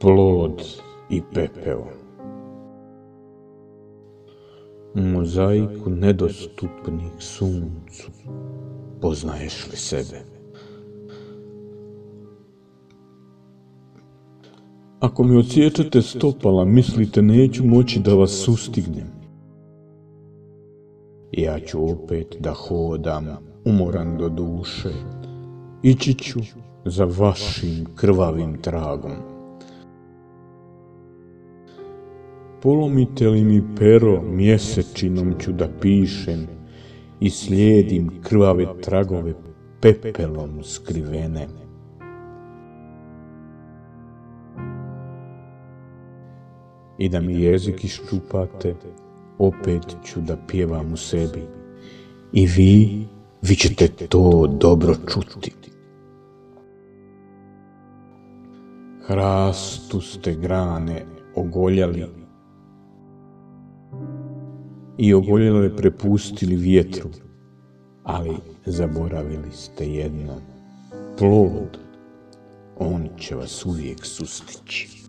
Plod i pepeo. U mozaiku nedostupnih suncu poznaješ li sebe? Ako mi odsječete stopala, mislite neću moći da vas sustignem. Ja ću opet da hodam, umoran do duše. Ići ću za vašim krvavim tragom. Polomite li mi pero, mjesečinom ću da pišem i slijedim krvave tragove pepelom skrivene. I da mi jezik iščupate, opet ću da pjevam u sebi. I vi ćete to dobro čuti. Hrastu ste grane ogoljali i ogoljele prepustili vjetru, ali zaboravili ste jedno. Plod, on će vas uvijek sustići.